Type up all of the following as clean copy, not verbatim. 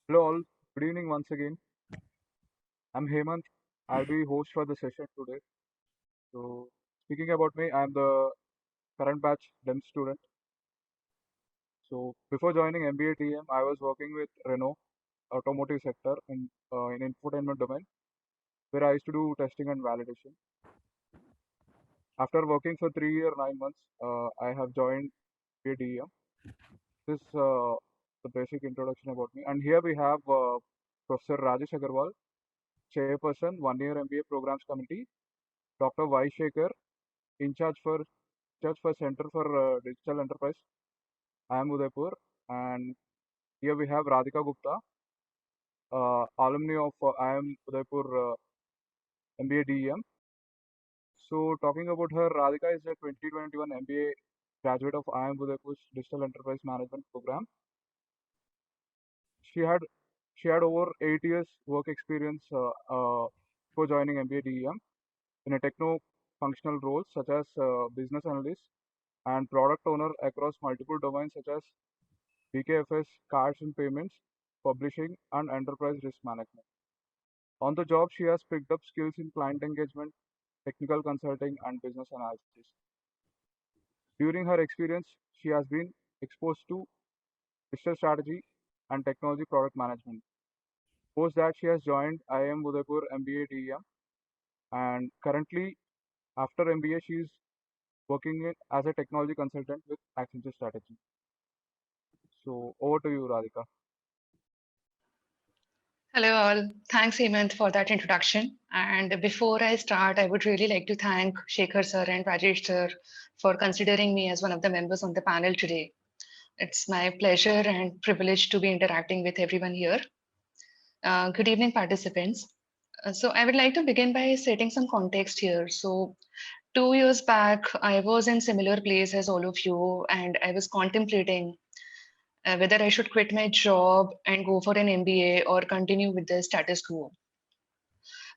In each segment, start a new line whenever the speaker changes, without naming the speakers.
Hello all, good evening once again. I'm Hemanth. I'll be host for the session today. So, speaking about me, I'm the current batch DEM student. So, before joining MBA DEM, I was working with Renault automotive sector in infotainment domain, where I used to do testing and validation. After working for 3 years, 9 months, I have joined MBA DEM. This is the basic introduction about me. And here we have Professor Rajesh Agrawal, Chairperson, 1 year MBA Programs Committee, Dr. Y. Shekar, in charge for Center for Digital Enterprise, IIM Udaipur, and here we have Radhika Gupta, alumni of IIM Udaipur MBA DEM. So talking about her, Radhika is a 2021 MBA graduate of IIM Udaipur's Digital Enterprise Management program. She had she had over 8 years work experience before joining MBA DEM in a techno-functional roles such as business analyst and product owner across multiple domains such as BKFS, cards and payments, publishing, and enterprise risk management. On the job, she has picked up skills in client engagement, technical consulting, and business analysis. During her experience, she has been exposed to digital strategy and technology product management. Post that, she has joined IIM Udaipur MBA DEM, and currently, after MBA, she is working as a technology consultant with Accenture Strategy. So, over to you, Radhika.
Hello, all. Thanks, Hemanth, for that introduction. And before I start, I would really like to thank Shekar sir and Rajesh sir for considering me as one of the members on the panel today. It's my pleasure and privilege to be interacting with everyone here. Good evening, participants. So, I would like to begin by setting some context here. So, 2 years back, I was in similar place as all of you, and I was contemplating whether I should quit my job and go for an MBA or continue with the status quo.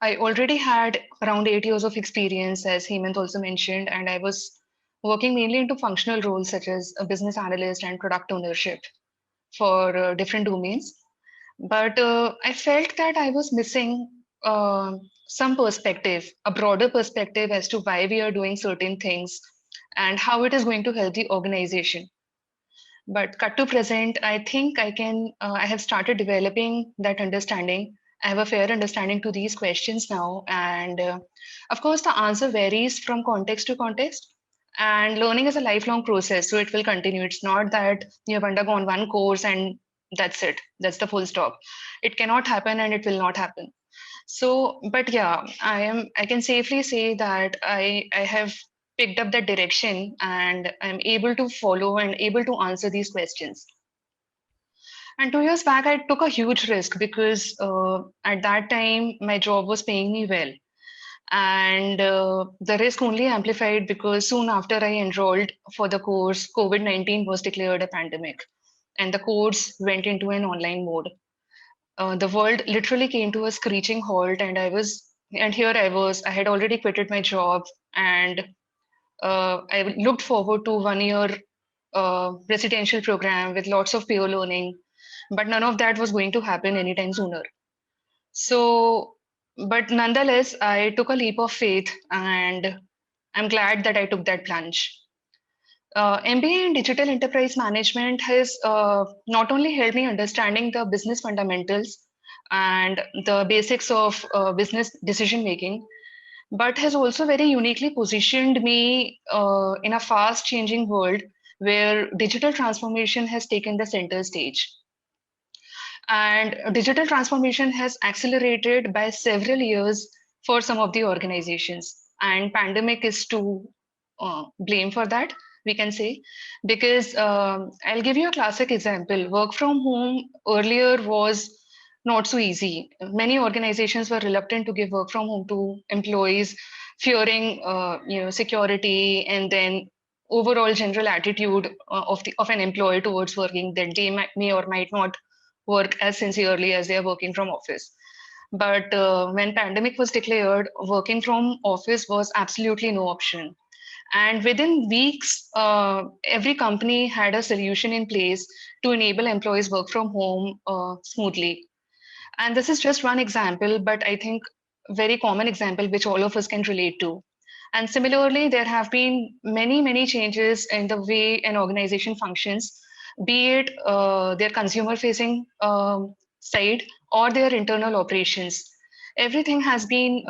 I already had around 8 years of experience, as Hemant also mentioned, and I was working mainly into functional roles such as a business analyst and product ownership for different domains. But I felt that I was missing some perspective, a broader perspective as to why we are doing certain things and how it is going to help the organization. But cut to present, I think I have started developing that understanding. I have a fair understanding to these questions now. And of course, the answer varies from context to context. And learning is a lifelong process, so it will continue. It's not that you have undergone one course and that's it, that's the full stop. It cannot happen and it will not happen. So, but yeah, I can safely say that I have picked up that direction and I'm able to follow and able to answer these questions. And 2 years back, I took a huge risk because at that time my job was paying me well. And the risk only amplified because soon after I enrolled for the course, COVID-19 was declared a pandemic and the course went into an online mode. The world literally came to a screeching halt, and here I had already quitted my job, and I looked forward to 1 year residential program with lots of peer learning, but none of that was going to happen anytime sooner. So, but nonetheless, I took a leap of faith, and I'm glad that I took that plunge. MBA in Digital Enterprise Management has not only helped me understanding the business fundamentals and the basics of business decision making, but has also very uniquely positioned me in a fast changing world where digital transformation has taken the center stage. And digital transformation has accelerated by several years for some of the organizations. And pandemic is to blame for that, we can say, because I'll give you a classic example. Work from home earlier was not so easy. Many organizations were reluctant to give work from home to employees, fearing security and then overall general attitude of an employee towards working, that they may or might not work as sincerely as they are working from office. But when pandemic was declared, working from office was absolutely no option. And within weeks, every company had a solution in place to enable employees work from home smoothly. And this is just one example, but I think very common example which all of us can relate to. And similarly, there have been many, many changes in the way an organization functions, be it their consumer facing side or their internal operations. Everything has been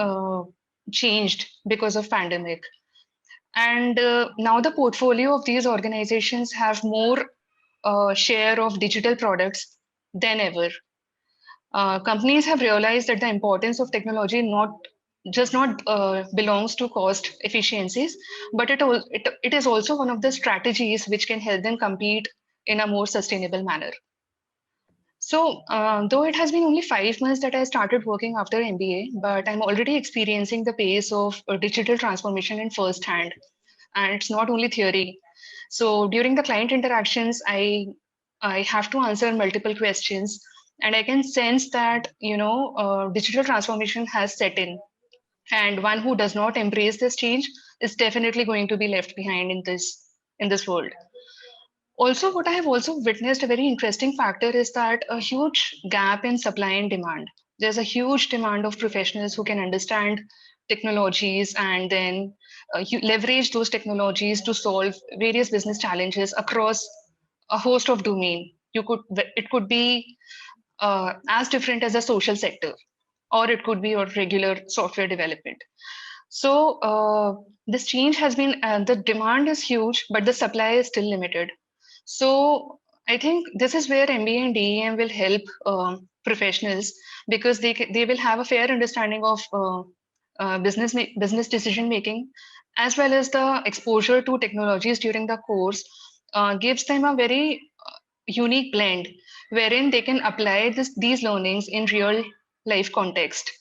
changed because of pandemic. And now the portfolio of these organizations have more share of digital products than ever. Companies have realized that the importance of technology not belongs to cost efficiencies, but it is also one of the strategies which can help them compete in a more sustainable manner. So, though it has been only 5 months that I started working after MBA, but I'm already experiencing the pace of digital transformation in first hand, and it's not only theory. So during the client interactions, I have to answer multiple questions, and I can sense that digital transformation has set in, and one who does not embrace this change is definitely going to be left behind in this world. Also, what I have also witnessed, a very interesting factor is that a huge gap in supply and demand. There's a huge demand of professionals who can understand technologies and then leverage those technologies to solve various business challenges across a host of domain. It could be as different as a social sector, or it could be your regular software development. So this change has been the demand is huge, but the supply is still limited. So I think this is where MBA and DEM will help professionals, because they will have a fair understanding of business decision making, as well as the exposure to technologies during the course gives them a very unique blend wherein they can apply these learnings in real life context.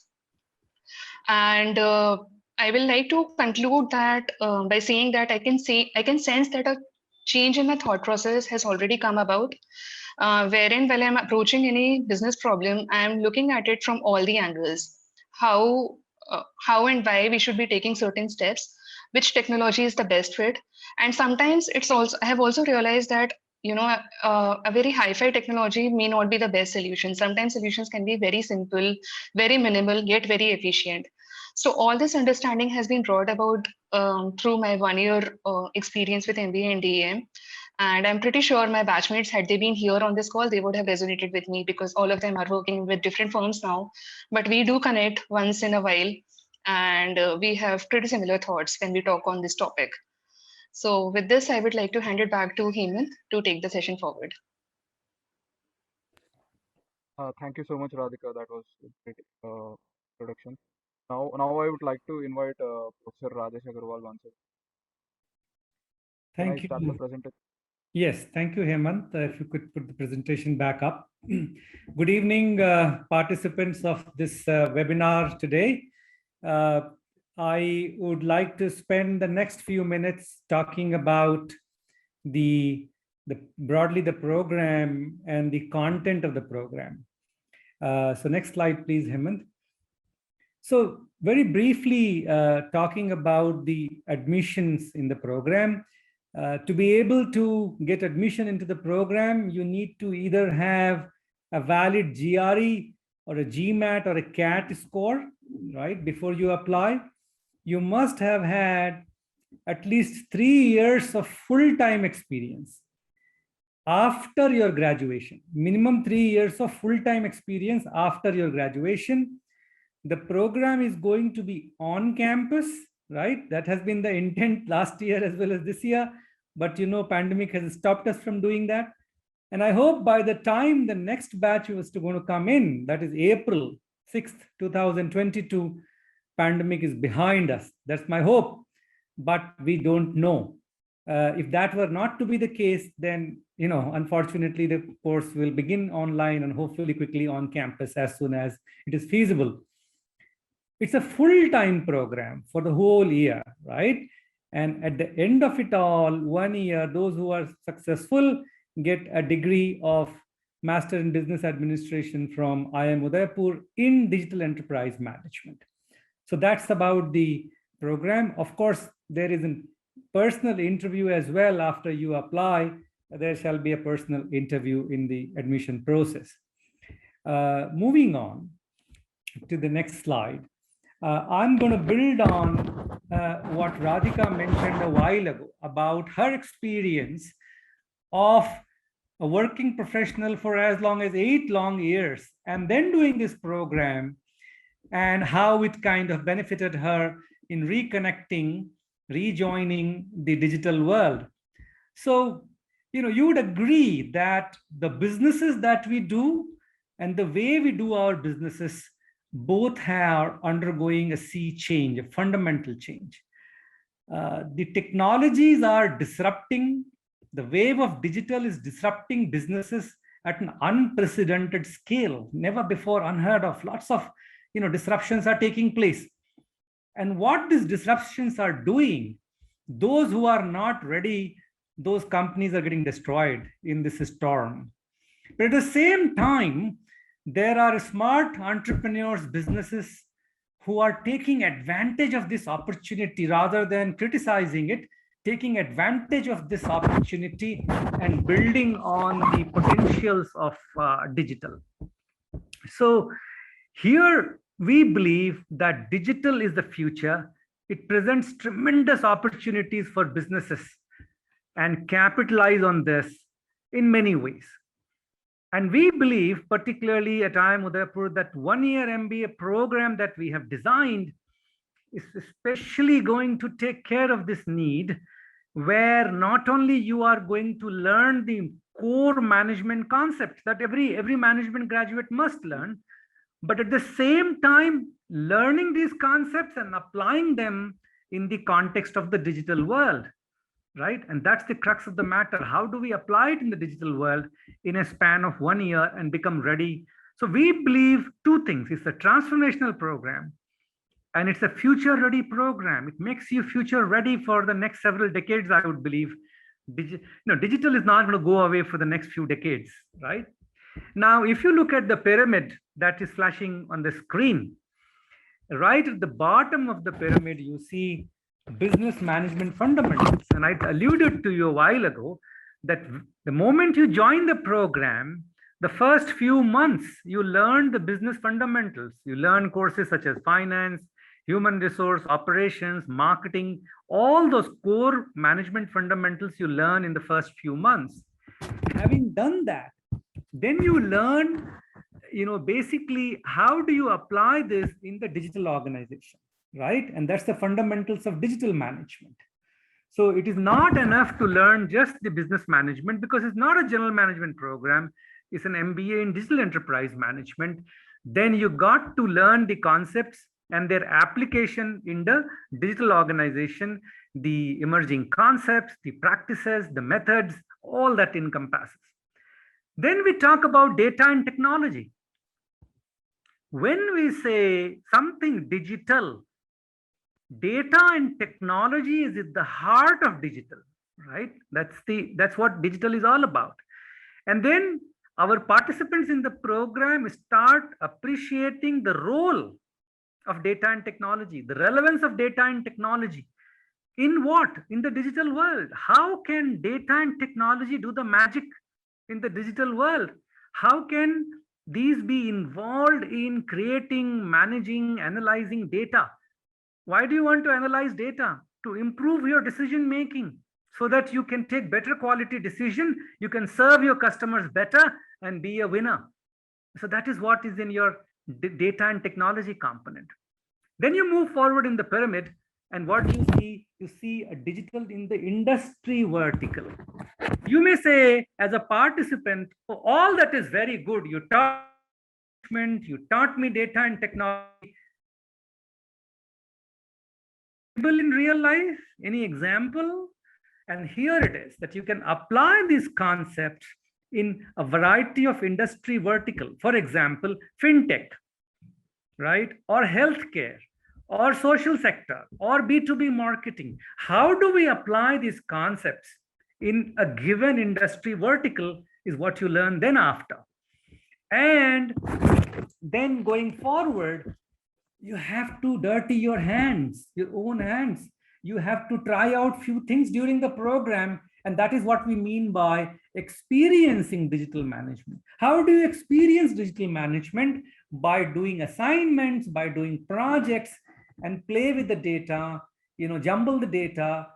And I will like to conclude that by saying that I can sense that a change in my thought process has already come about, wherein while I'm approaching any business problem, I'm looking at it from all the angles. How how and why we should be taking certain steps, which technology is the best fit, and sometimes it's also I have also realized that a very hi-fi technology may not be the best solution. Sometimes solutions can be very simple, very minimal, yet very efficient. So all this understanding has been brought about through my 1 year experience with MBA and DEM. And I'm pretty sure my batchmates, had they been here on this call, they would have resonated with me, because all of them are working with different firms now. But we do connect once in a while, and we have pretty similar thoughts when we talk on this topic. So with this, I would like to hand it back to Hemanth to take the session forward.
Thank you so much, Radhika. That was a great introduction. Now I would like to invite Professor Rajesh Agrawal once again. Can I
Thank
start the
you.
presentation?
Yes, thank you, Hemanth. If you could put the presentation back up. Good evening, participants of this webinar today. I would like to spend the next few minutes talking about broadly the program and the content of the program. So next slide, please, Hemanth. So very briefly, talking about the admissions in the program. To be able to get admission into the program, you need to either have a valid GRE or a GMAT or a CAT score, right, before you apply. You must have had at least 3 years of full-time experience after your graduation, minimum 3 years of full-time experience after your graduation. The program is going to be on campus, right? That has been the intent last year as well as this year, but pandemic has stopped us from doing that. And I hope by the time the next batch was going to come in, that is April 6th, 2022, pandemic is behind us. That's my hope, but we don't know. If that were not to be the case, then, unfortunately, the course will begin online and hopefully quickly on campus as soon as it is feasible. It's a full-time program for the whole year, right? And at the end of it all, 1 year, those who are successful get a degree of Master in Business Administration from IIM Udaipur in Digital Enterprise Management. So that's about the program. Of course, there is personal interview as well. After you apply, there shall be a personal interview in the admission process. Moving on to the next slide. I'm going to build on what Radhika mentioned a while ago about her experience of a working professional for as long as 8 long years and then doing this program, and how it kind of benefited her in reconnecting, rejoining the digital world. So, you would agree that the businesses that we do and the way we do our businesses both are undergoing a sea change, a fundamental change. The technologies are disrupting, the wave of digital is disrupting businesses at an unprecedented scale, never before unheard of. Lots of disruptions are taking place. And what these disruptions are doing, those who are not ready, those companies are getting destroyed in this storm. But at the same time, there are smart entrepreneurs, businesses who are taking advantage of this opportunity rather than criticizing it, taking advantage of this opportunity and building on the potentials of digital. So here we believe that digital is the future. It presents tremendous opportunities for businesses and capitalize on this in many ways. And we believe, particularly at IIM Udaipur, that one-year MBA program that we have designed is especially going to take care of this need, where not only you are going to learn the core management concepts that every management graduate must learn, but at the same time, learning these concepts and applying them in the context of the digital world. Right? And that's the crux of the matter. How do we apply it in the digital world in a span of 1 year and become ready? So we believe two things. It's a transformational program and it's a future ready program. It makes you future ready for the next several decades, I would believe. Digital is not going to go away for the next few decades, right? Now, if you look at the pyramid that is flashing on the screen, right at the bottom of the pyramid, you see business management fundamentals. And I alluded to you a while ago that the moment you join the program, the first few months, you learn the business fundamentals. You learn courses such as finance, human resource, operations, marketing, all those core management fundamentals you learn in the first few months. Having done that, then you learn, basically, how do you apply this in the digital organization? Right? And that's the fundamentals of digital management. So it is not enough to learn just the business management, because it's not a general management program. It's an MBA in digital enterprise management. Then you got to learn the concepts and their application in the digital organization, the emerging concepts, the practices, the methods, all that encompasses. Then we talk about data and technology. When we say something digital, data and technology is at the heart of digital, right? That's what digital is all about. And then our participants in the program start appreciating the role of data and technology, the relevance of data and technology. In what? In the digital world. How can data and technology do the magic in the digital world? How can these be involved in creating, managing, analyzing data? Why do you want to analyze data? To improve your decision making so that you can take better quality decision, you can serve your customers better and be a winner. So that is what is in your data and technology component. Then you move forward in the pyramid, and what do you see? You see a digital in the industry vertical. You may say, as a participant, oh, all that is very good. You taught me data and technology. In real life, any example? And here it is that you can apply these concepts in a variety of industry vertical. For example, fintech, right? Or healthcare, or social sector, or B2B marketing. How do we apply these concepts in a given industry vertical is what you learn then after. And then going forward, you have to dirty your hands, your own hands. You have to try out few things during the program. And that is what we mean by experiencing digital management. How do you experience digital management? By doing assignments, by doing projects, and play with the data, jumble the data,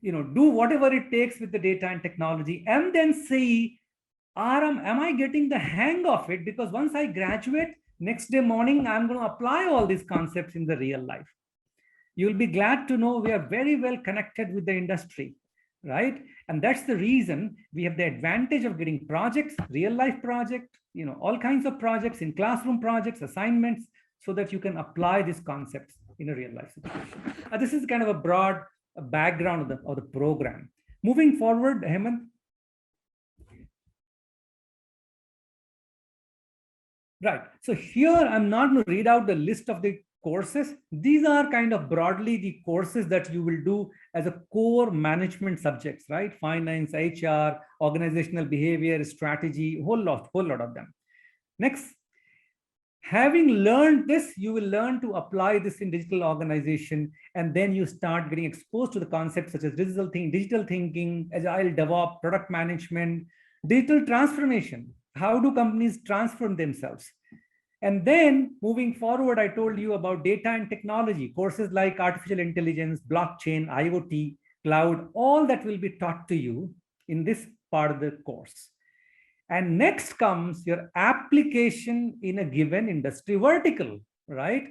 do whatever it takes with the data and technology, and then see, am I getting the hang of it? Because once I graduate, next day morning, I'm going to apply all these concepts in the real life. You'll be glad to know we are very well connected with the industry, right? And that's the reason we have the advantage of getting projects, real life projects, all kinds of projects, in classroom projects, assignments, so that you can apply these concepts in a real life situation. This is kind of a broad background of the program. Moving forward, Hemanth. Right. So here I'm not going to read out the list of the courses. These are kind of broadly the courses that you will do as a core management subjects, right? Finance, HR, organizational behavior, strategy, whole lot of them. Next, having learned this, you will learn to apply this in digital organization, and then you start getting exposed to the concepts such as digital thinking, agile, DevOps, product management, digital transformation. How do companies transform themselves? And then moving forward, I told you about data and technology, courses like artificial intelligence, blockchain, IoT, cloud, all that will be taught to you in this part of the course. And next comes your application in a given industry vertical, right?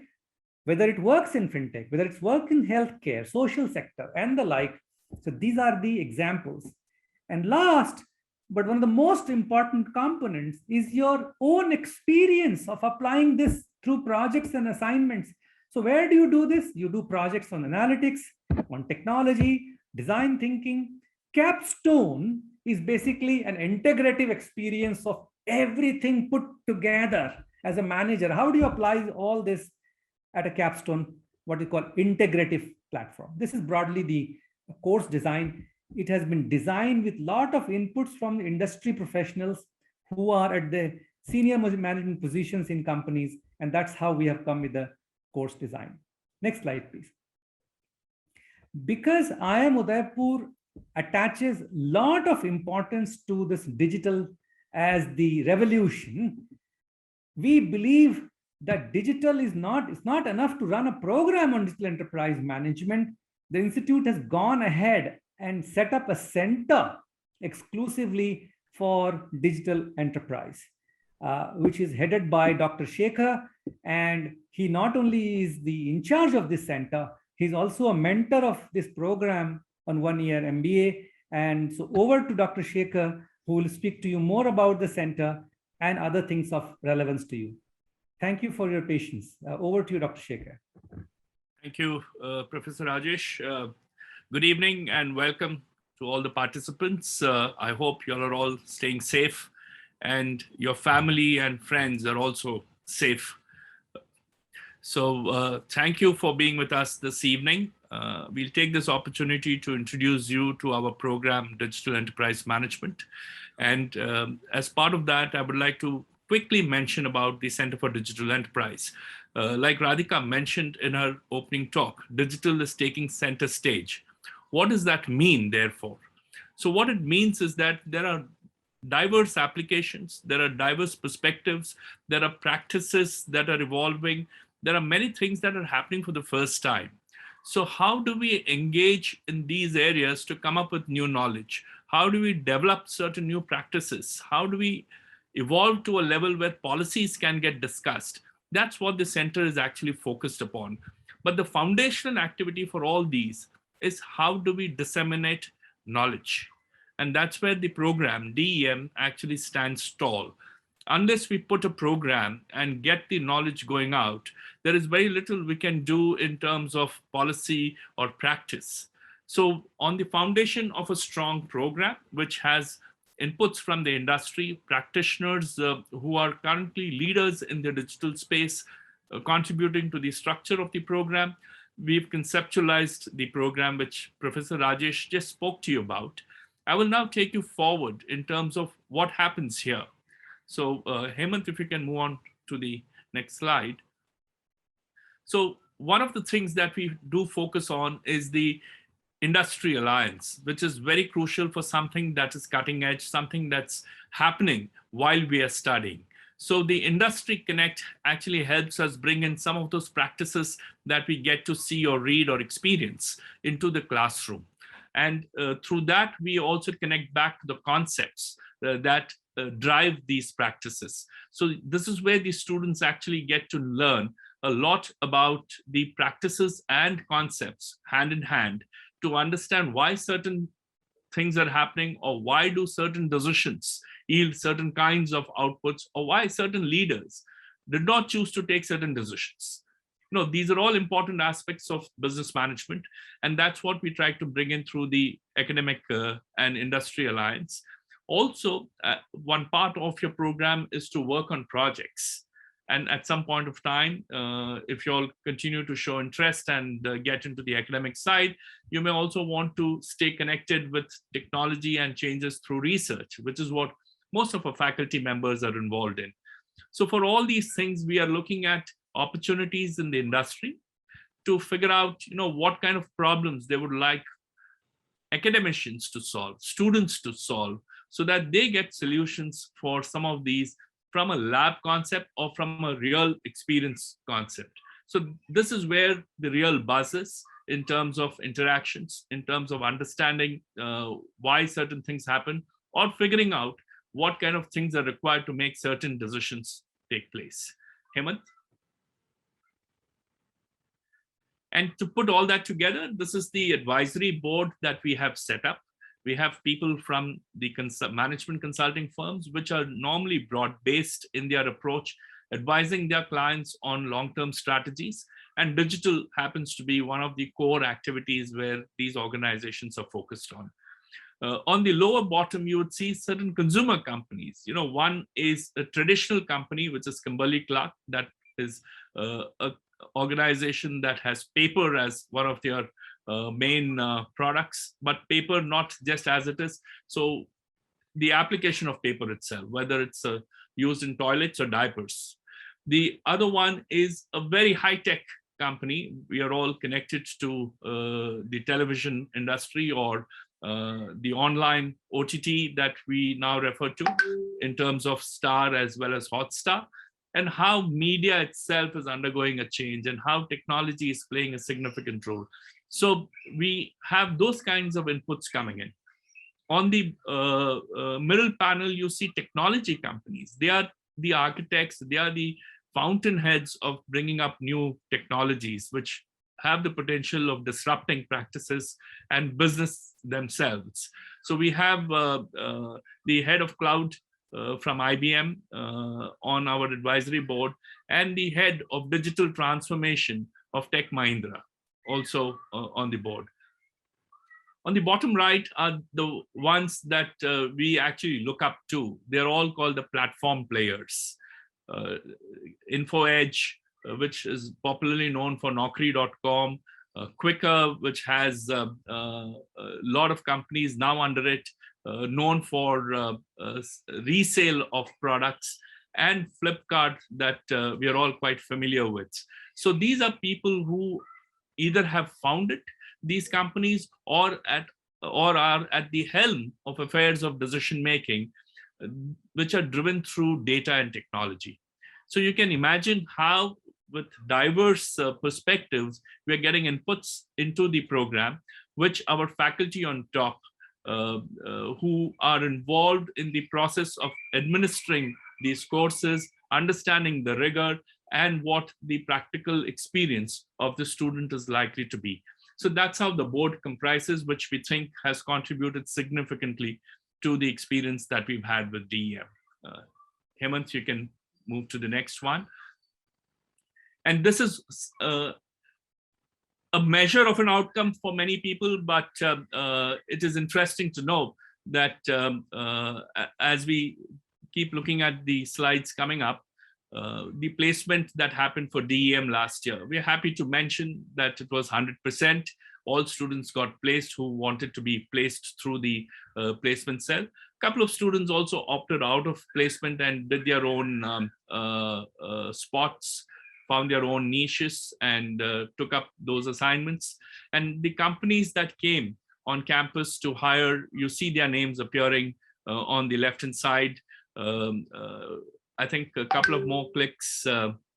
Whether it works in fintech, whether it's work in healthcare, social sector, and the like. So these are the examples. And last, but one of the most important components is your own experience of applying this through projects and assignments. So where do you do this? You do projects on analytics, on technology, design thinking. Capstone is basically an integrative experience of everything put together as a manager. How do you apply all this at a capstone, what we call integrative platform? This is broadly the course design. It has been designed with a lot of inputs from the industry professionals who are at the senior management positions in companies. And that's how we have come with the course design. Next slide, please. Because IIM Udaipur attaches a lot of importance to this digital as the revolution, we believe that digital is it's not enough to run a program on digital enterprise management. The institute has gone ahead and set up a center exclusively for digital enterprise, which is headed by Dr. Shekar. And he not only is the in charge of this center, he's also a mentor of this program on 1 year MBA. And so over to Dr. Shekar, who will speak to you more about the center and other things of relevance to you. Thank you for your patience. Over to you, Dr. Shekar.
Thank you, Professor Rajesh. Good evening and welcome to all the participants. I hope you are all staying safe and your family and friends are also safe. So thank you for being with us this evening. We'll take this opportunity to introduce you to our program, Digital Enterprise Management. And as part of that, I would like to quickly mention about the Center for Digital Enterprise. Like Radhika mentioned in her opening talk, digital is taking center stage. What does that mean, therefore? So what it means is that there are diverse applications, there are diverse perspectives, there are practices that are evolving, there are many things that are happening for the first time. So how do we engage in these areas to come up with new knowledge? How do we develop certain new practices? How do we evolve to a level where policies can get discussed? That's what the center is actually focused upon. But the foundational activity for all these is how do we disseminate knowledge? And that's where the program DEM actually stands tall. Unless we put a program and get the knowledge going out, there is very little we can do in terms of policy or practice. So on the foundation of a strong program, which has inputs from the industry, practitioners who are currently leaders in the digital space, contributing to the structure of the program, we've conceptualized the program which Professor Rajesh just spoke to you about. I will now take you forward in terms of what happens here. So Hemanth, if you can move on to the next slide. So one of the things that we do focus on is the industry alliance, which is very crucial for something that is cutting edge, something that's happening while we are studying. So the industry connect actually helps us bring in some of those practices that we get to see or read or experience into the classroom. And through that, we also connect back to the concepts that drive these practices. So this is where the students actually get to learn a lot about the practices and concepts hand in hand to understand why certain things are happening, or why do certain decisions yield certain kinds of outputs, or why certain leaders did not choose to take certain decisions. These are all important aspects of business management, and that's what we try to bring in through the academic and industry alliance. Also, one part of your program is to work on projects. And at some point of time, if you all continue to show interest and get into the academic side, you may also want to stay connected with technology and changes through research, which is what most of our faculty members are involved in. So for all these things, we are looking at opportunities in the industry to figure out, what kind of problems they would like academicians to solve, students to solve, so that they get solutions for some of these from a lab concept or from a real experience concept. So this is where the real buzz is in terms of interactions, in terms of understanding why certain things happen, or figuring out what kind of things are required to make certain decisions take place. Hemanth? And to put all that together, this is the advisory board that we have set up. We have people from the management consulting firms, which are normally broad-based in their approach, advising their clients on long-term strategies. And digital happens to be one of the core activities where these organizations are focused on. On the lower bottom, you would see certain consumer companies. One is a traditional company, which is Kimberly-Clark, that is an organization that has paper as one of their main products, but paper not just as it is. So the application of paper itself, whether it's used in toilets or diapers. The other one is a very high-tech company. We are all connected to the television industry, or the online OTT that we now refer to in terms of Star as well as Hotstar, and how media itself is undergoing a change and how technology is playing a significant role. So we have those kinds of inputs coming in. On the middle panel, you see technology companies. They are the architects, they are the fountainheads of bringing up new technologies, which have the potential of disrupting practices and business themselves. So we have the head of cloud from IBM on our advisory board, and the head of digital transformation of Tech Mahindra also on the board. On the bottom right are the ones that we actually look up to. They're all called the platform players. InfoEdge, which is popularly known for Naukri.com, Quicker, which has a lot of companies now under it, known for resale of products, and Flipkart that we are all quite familiar with. So these are people who either have founded these companies or are at the helm of affairs of decision making, which are driven through data and technology. So you can imagine how, with diverse perspectives, we are getting inputs into the program, which our faculty on top, who are involved in the process of administering these courses, understanding the rigor and what the practical experience of the student is likely to be. So that's how the board comprises, which we think has contributed significantly to the experience that we've had with DEM. Hemanth, you can move to the next one. And this is a measure of an outcome for many people, but it is interesting to know that as we keep looking at the slides coming up, the placement that happened for DEM last year, we're happy to mention that it was 100%. All students got placed who wanted to be placed through the placement cell. A couple of students also opted out of placement and did their own spots found their own niches and took up those assignments. And the companies that came on campus to hire, you see their names appearing on the left-hand side. I think a couple of more clicks,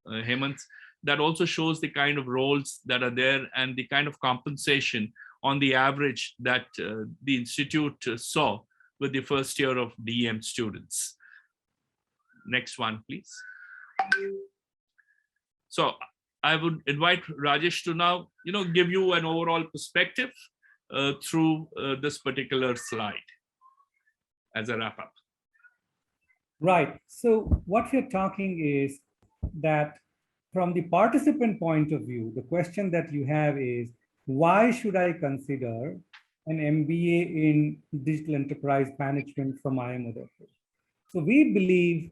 Hemanth, that also shows the kind of roles that are there and the kind of compensation on the average that the institute saw with the first year of DEM students. Next one, please. So I would invite Rajesh to now, give you an overall perspective through this particular slide as a wrap up.
Right. So what we're talking is that from the participant point of view, the question that you have is, why should I consider an MBA in digital enterprise management from IIM Udaipur? So we believe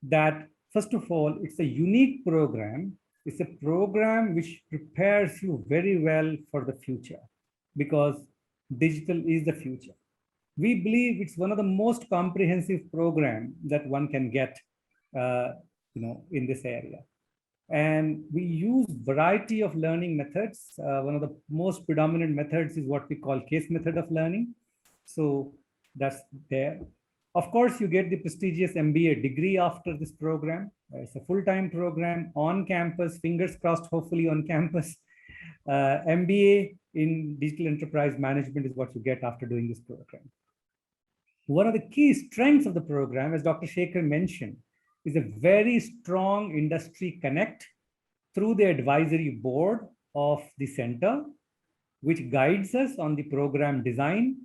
that, first of all, it's a unique program. It's a program which prepares you very well for the future, because digital is the future. We believe it's one of the most comprehensive program that one can get, in this area. And we use variety of learning methods. One of the most predominant methods is what we call case method of learning. So that's there. Of course, you get the prestigious MBA degree after this program. It's a full-time program on campus, fingers crossed, hopefully on campus. MBA in digital enterprise management is what you get after doing this program. One of the key strengths of the program, as Dr. Shekar mentioned, is a very strong industry connect through the advisory board of the center, which guides us on the program design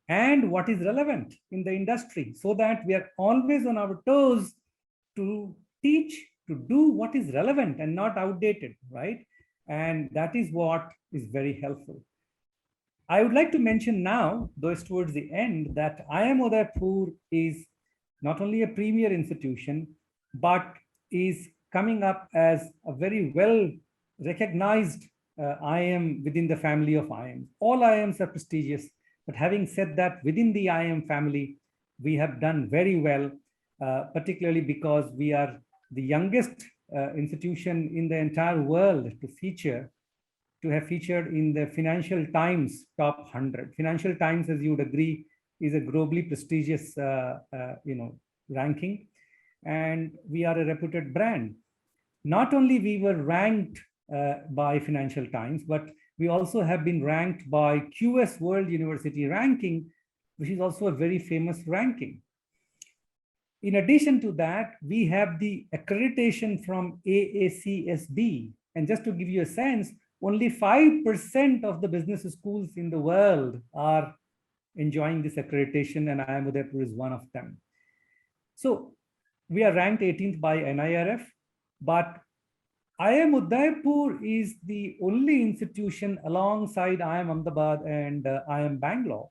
and what is relevant in the industry, so that we are always on our toes to teach, to do what is relevant and not outdated, right? And that is what is very helpful. I would like to mention now, though it's towards the end, that IIM Udaipur is not only a premier institution, but is coming up as a very well recognized IIM within the family of IIMs. All IIMs are prestigious, but having said that, within the IIM family, we have done very well, particularly because we are the youngest institution in the entire world to have featured in the Financial Times top 100. Financial Times, as you would agree, is a globally prestigious ranking, and we are a reputed brand. Not only we were ranked by Financial Times, but we also have been ranked by QS World University Ranking, which is also a very famous ranking. In addition to that, we have the accreditation from AACSB. And just to give you a sense, only 5% of the business schools in the world are enjoying this accreditation, and IIM Udaipur is one of them. So we are ranked 18th by NIRF, but IIM Udaipur is the only institution alongside IIM Ahmedabad and IIM Bangalore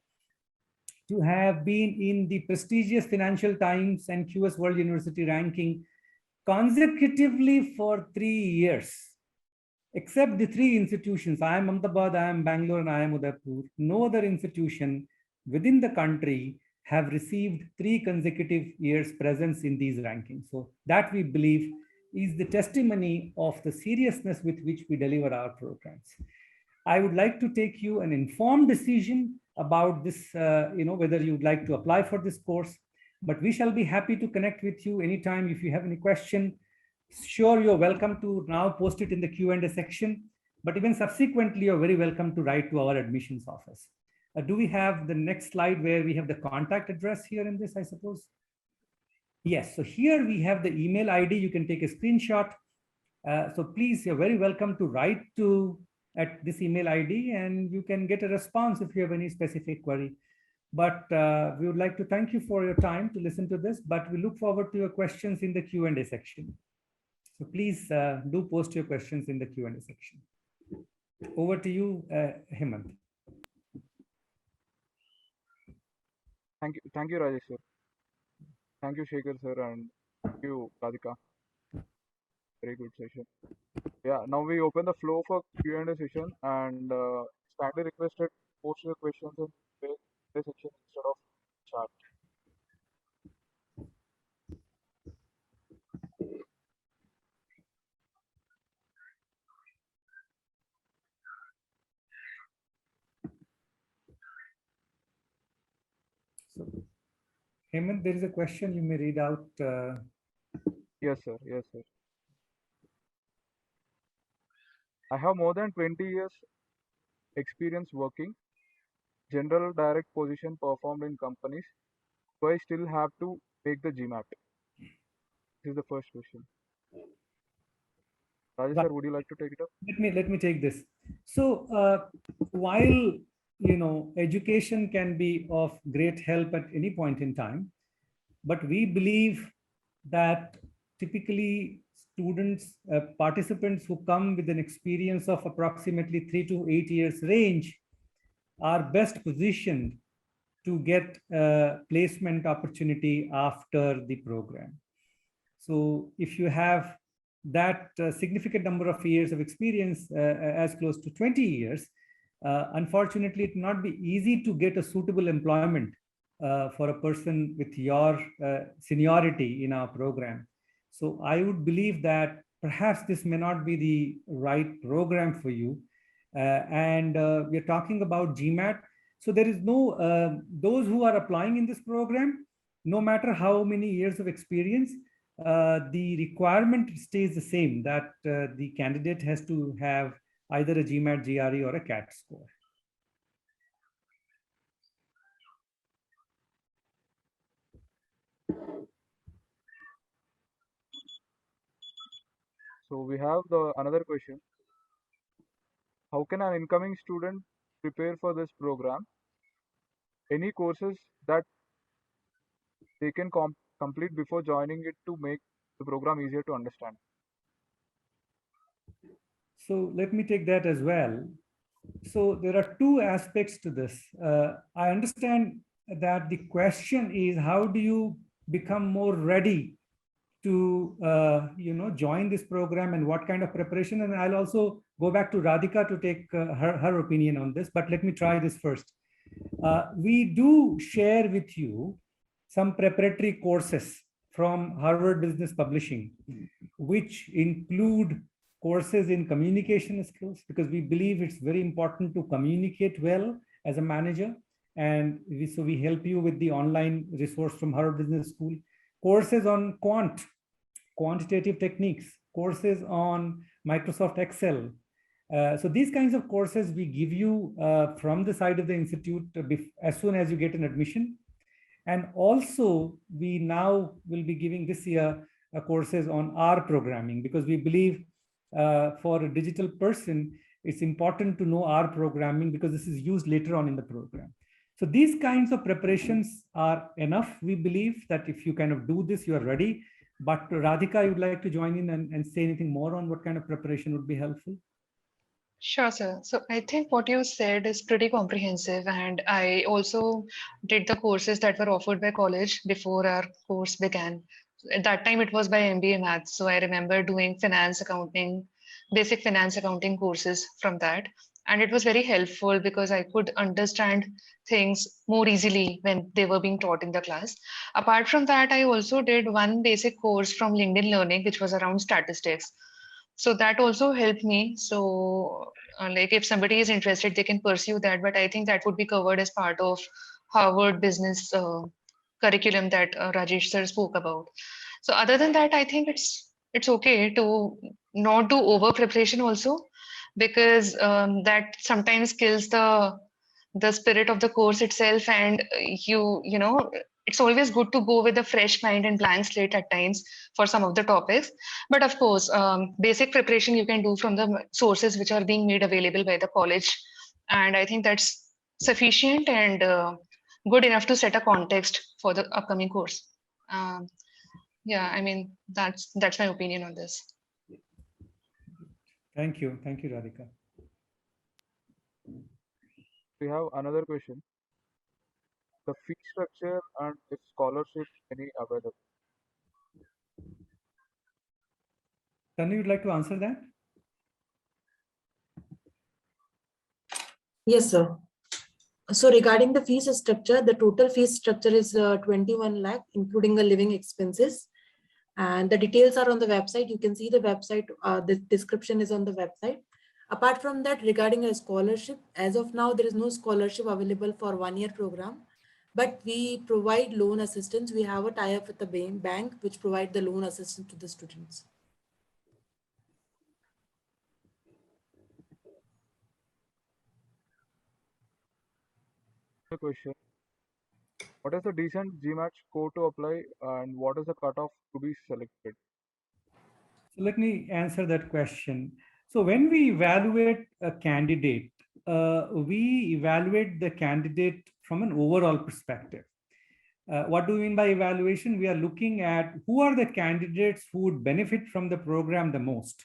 to have been in the prestigious Financial Times and QS World University ranking consecutively for 3 years. Except the 3 institutions, IIM Ahmedabad, IIM Bangalore, and IIM Udaipur, no other institution within the country have received 3 consecutive years presence in these rankings. So that, we believe, is the testimony of the seriousness with which we deliver our programs. I would like to take you an informed decision about this, whether you'd like to apply for this course, but we shall be happy to connect with you anytime if you have any question. Sure, you're welcome to now post it in the Q&A section, but even subsequently, you're very welcome to write to our admissions office. Do we have the next slide where we have the contact address here in this, I suppose? Yes, so here we have the email ID. You can take a screenshot. So please, you're very welcome to write at this email ID, and you can get a response if you have any specific query. But we would like to thank you for your time to listen to this, but we look forward to your questions in the Q&A section. So please do post your questions in the Q&A section. Over to you, Hemanth.
Thank you, Rajesh sir. Thank you, Shekar sir, and thank you, Radhika. Very good session. Yeah, now we open the floor for Q&A session, and kindly requested post your questions in the section instead of chat.
Hemant, there is a question you may read out.
Yes, sir. Yes, sir. I have more than 20 years experience working, general direct position performed in companies. So I still have to take the GMAT. This is the first question. Rajesh sir, would you like to take it up?
Let me take this. So while education can be of great help at any point in time, but we believe that typically students, participants who come with an experience of approximately 3 to 8 years range are best positioned to get a placement opportunity after the program. So if you have that significant number of years of experience, as close to 20 years, unfortunately, it will not be easy to get a suitable employment for a person with your seniority in our program. So I would believe that perhaps this may not be the right program for you. We're talking about GMAT. So there is no, those who are applying in this program, no matter how many years of experience, the requirement stays the same, that the candidate has to have either a GMAT, GRE, or a CAT score.
So we have another question. How can an incoming student prepare for this program? Any courses that they can complete before joining it to make the program easier to understand?
So let me take that as well. So there are two aspects to this. I understand that the question is, how do you become more ready to join this program, and what kind of preparation? And I'll also go back to Radhika to take her opinion on this, but let me try this first. We do share with you some preparatory courses from Harvard Business Publishing, which include courses in communication skills, because we believe it's very important to communicate well as a manager. And so we help you with the online resource from Harvard Business School, courses on quantitative techniques, courses on Microsoft Excel. So these kinds of courses we give you from the side of the institute as soon as you get an admission. And also we now will be giving this year courses on R programming, because we believe for a digital person, it's important to know R programming, because this is used later on in the program. So these kinds of preparations are enough. We believe that if you kind of do this, you are ready. But Radhika, you would like to join in and say anything more on what kind of preparation would be helpful?
Sure, sir. So I think what you said is pretty comprehensive, and I also did the courses that were offered by college before our course began. At that time, it was by MBA Maths. So I remember doing finance accounting, basic finance accounting courses from that. And it was very helpful because I could understand things more easily when they were being taught in the class. Apart from that, I also did one basic course from LinkedIn Learning, which was around statistics. So that also helped me. So like if somebody is interested, they can pursue that, but I think that would be covered as part of Harvard business curriculum that Rajesh sir spoke about. So other than that, I think it's okay to not do over preparation also, because that sometimes kills the spirit of the course itself. And it's always good to go with a fresh mind and blank slate at times for some of the topics. But of course, basic preparation you can do from the sources which are being made available by the college. And I think that's sufficient and good enough to set a context for the upcoming course. Yeah, I mean, that's my opinion on this.
Thank you, Radhika.
We have another question. The fee structure and if scholarship any available?
Tanu, you'd like to answer that?
Yes, sir. So regarding the fees structure, the total fees structure is 21 lakh, including the living expenses. And the details are on the website. You can see the website, the description is on the website. Apart from that, regarding a scholarship, as of now, there is no scholarship available for 1-year program. but we provide loan assistance. We have a tie-up with the bank which provide the loan assistance to the students.
The question: what is a decent GMAT score to apply, and what is the cutoff to be selected?
So let me answer that question. So when we evaluate a candidate, we evaluate the candidate from an overall perspective. What do we mean by evaluation? We are looking at who are the candidates who would benefit from the program the most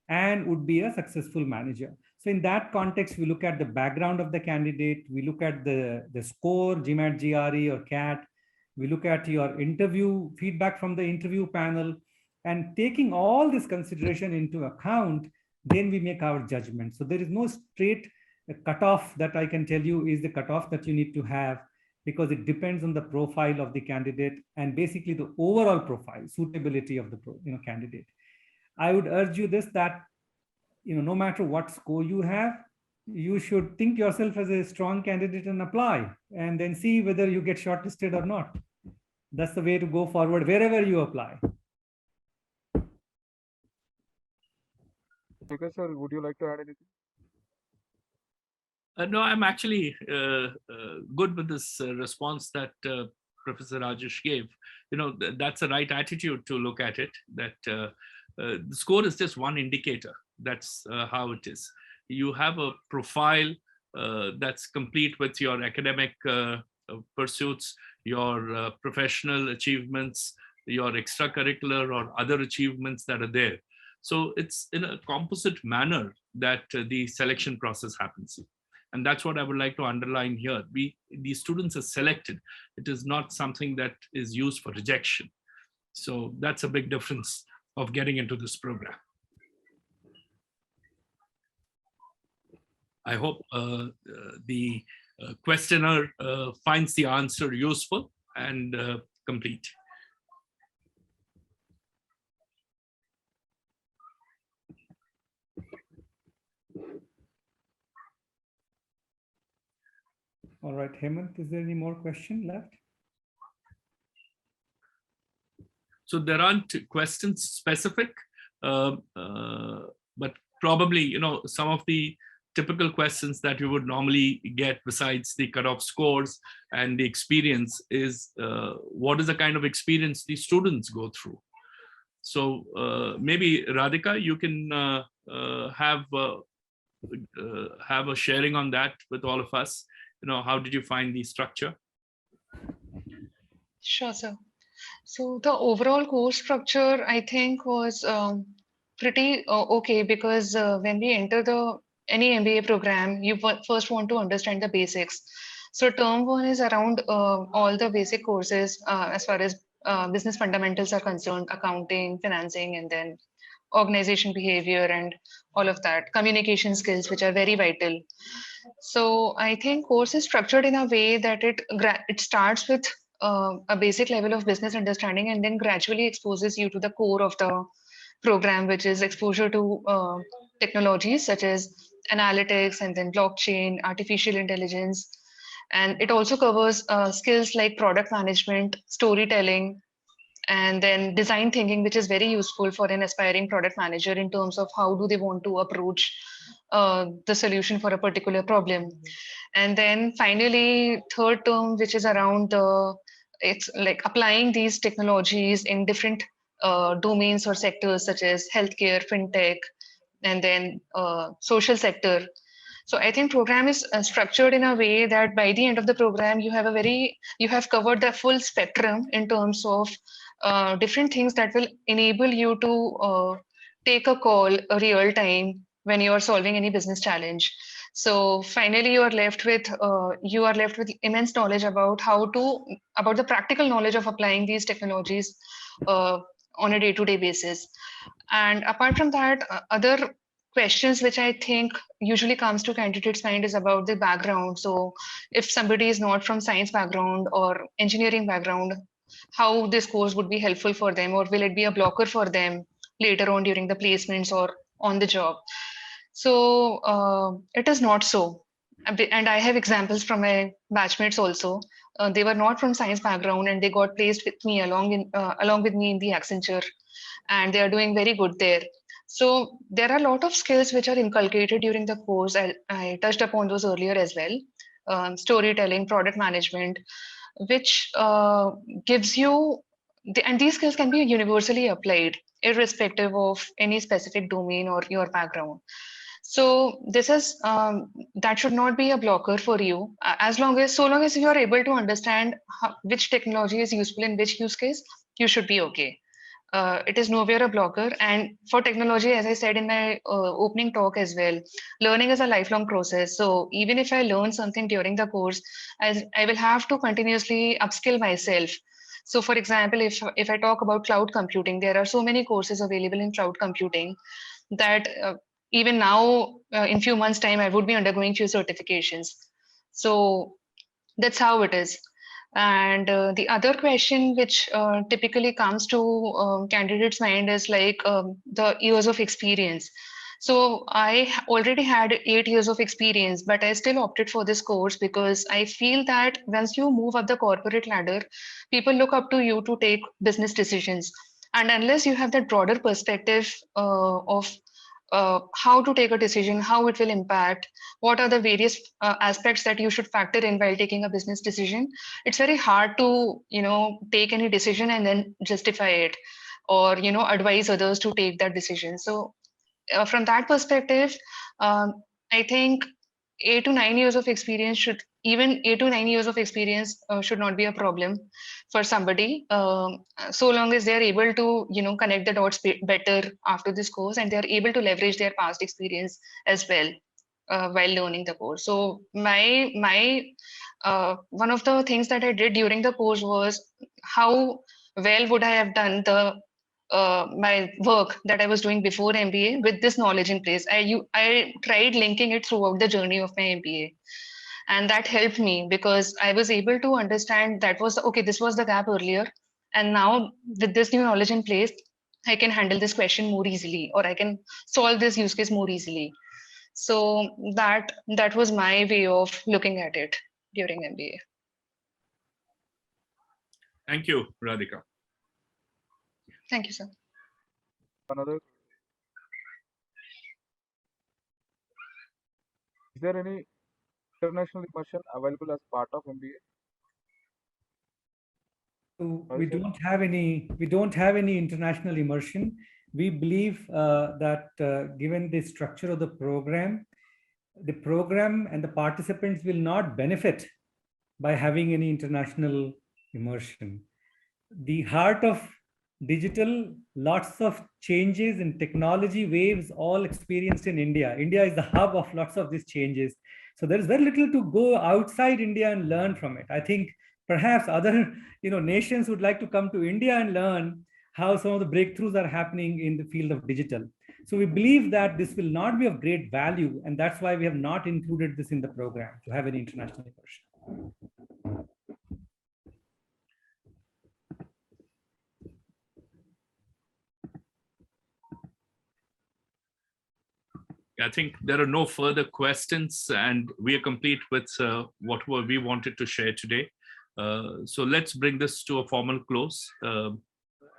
and would be a successful manager. So in that context, we look at the background of the candidate, we look at the score, GMAT, GRE or CAT, we look at your interview, feedback from the interview panel, and taking all this consideration into account, then we make our judgment. So there is no straight cutoff that I can tell you is the cutoff that you need to have, because it depends on the profile of the candidate and basically the overall profile, suitability of the candidate. I would urge you this, that no matter what score you have, you should think yourself as a strong candidate and apply, and then see whether you get shortlisted or not. That's the way to go forward wherever you apply.
Okay, sir, would you like to add anything?
No, I'm actually good with this response that Professor Rajesh gave. That's the right attitude to look at it, that the score is just one indicator. That's how it is. You have a profile that's complete with your academic pursuits, your professional achievements, your extracurricular or other achievements that are there. So it's in a composite manner that the selection process happens. And that's what I would like to underline here. The students are selected. It is not something that is used for rejection. So that's a big difference of getting into this program. I hope the questioner finds the answer useful and complete.
All right, Hemanth, is there any more question left?
So there aren't questions specific, but probably, some of the typical questions that you would normally get besides the cutoff scores and the experience is what is the kind of experience the students go through. So maybe Radhika, you can have a sharing on that with all of us. How did you find the structure?
Sure, sir. So the overall course structure, I think, was pretty okay, because when we enter any MBA program, you first want to understand the basics. So term one is around all the basic courses as far as business fundamentals are concerned, accounting, financing, and then organization behavior and all of that, communication skills, which are very vital. So I think course is structured in a way that it starts with a basic level of business understanding and then gradually exposes you to the core of the program, which is exposure to technologies such as analytics and then blockchain, artificial intelligence. And it also covers skills like product management, storytelling, and then design thinking, which is very useful for an aspiring product manager in terms of how do they want to approach the solution for a particular problem. And then finally, third term, which is around it's like applying these technologies in different domains or sectors such as healthcare, fintech, and then social sector. So I think program is structured in a way that by the end of the program, you have covered the full spectrum in terms of different things that will enable you to take a call real time when you are solving any business challenge. So finally, you are left with immense knowledge about about the practical knowledge of applying these technologies on a day-to-day basis. And apart from that, other questions which I think usually comes to candidates' mind is about the background. So if somebody is not from science background or engineering background, how this course would be helpful for them, or will it be a blocker for them later on during the placements or on the job? So it is not so. And I have examples from my batchmates also. They were not from science background, and they got placed with me along with me in the Accenture, and they are doing very good there. So there are a lot of skills which are inculcated during the course. I touched upon those earlier as well. Storytelling, product management, which gives you, and these skills can be universally applied irrespective of any specific domain or your background. So this is that should not be a blocker for you, so long as you are able to understand which technology is useful in which use case, you should be okay. It is nowhere a blocker. And for technology, as I said in my opening talk as well, learning is a lifelong process. So even if I learn something during the course, I will have to continuously upskill myself. So for example, if I talk about cloud computing, there are so many courses available in cloud computing that even now, in few months' time, I would be undergoing few certifications. So that's how it is. And the other question which typically comes to candidates' mind is like the years of experience. So already had 8 years of experience, but I still opted for this course because I feel that once you move up the corporate ladder, people look up to you to take business decisions. And unless you have that broader perspective of how to take a decision, how it will impact, what are the various aspects that you should factor in while taking a business decision, it's very hard to take any decision and then justify it, or advise others to take that decision. So from that perspective, I think 8 to 9 years of experience should not be a problem for somebody, so long as they are able to connect the dots better after this course, and they are able to leverage their past experience as well while learning the course. So my one of the things that I did during the course was how well would I have done the my work that I was doing before MBA with this knowledge in place. I tried linking it throughout the journey of my MBA, and that helped me because I was able to understand that was okay. This was the gap earlier, and now with this new knowledge in place, I can handle this question more easily, or I can solve this use case more easily. So that was my way of looking at it during MBA.
Thank you, Radhika.
Thank you, sir.
Another, is there any international immersion available as part of MBA?
So we don't have any international immersion. We believe that given the structure of the program and the participants will not benefit by having any international immersion. The heart of digital, lots of changes in technology waves all experienced in India. India is the hub of lots of these changes. So there is very little to go outside India and learn from it. I think perhaps other nations would like to come to India and learn how some of the breakthroughs are happening in the field of digital. So we believe that this will not be of great value, and that's why we have not included this in the program to have an international immersion.
I think there are no further questions, and we are complete with what we wanted to share today. So let's bring this to a formal close.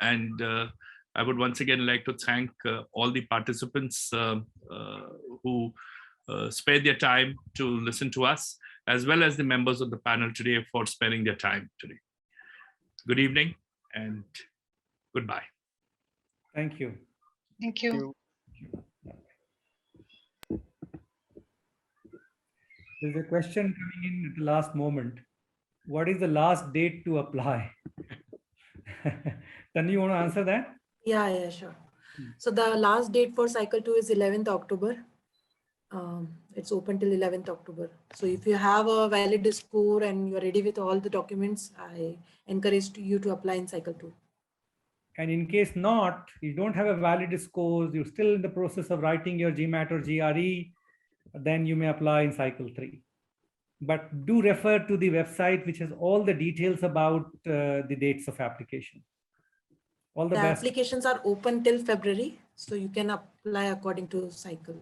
And I would once again like to thank all the participants who spared their time to listen to us, as well as the members of the panel today for spending their time today. Good evening and goodbye.
Thank you.
Thank you.
There's a question coming in at the last moment. What is the last date to apply? Tanu, you want to answer that?
Yeah, sure. So the last date for cycle 2 is 11th October. It's open till 11th October. So if you have a valid score and you're ready with all the documents, I encourage you to apply in cycle 2.
And in case not, you don't have a valid score, you're still in the process of writing your GMAT or GRE, then you may apply in cycle 3. But do refer to the website, which has all the details about the dates of application. All the best.
Applications are open till February, so you can apply according to cycle.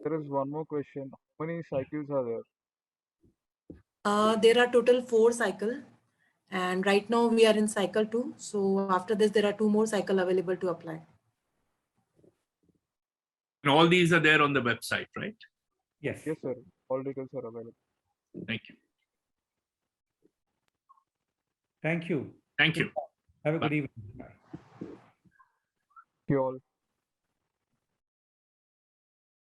There is one more question. many cycles are there?
There are total 4 cycle, and right now we are in cycle 2. So after this, there are 2 more cycle available to apply.
And all these are there on the website, right?
Yes.
Yes, sir. All details are available.
Thank you.
Thank you.
Thank you.
Have a
Bye.
good evening. Bye.
Thank you all.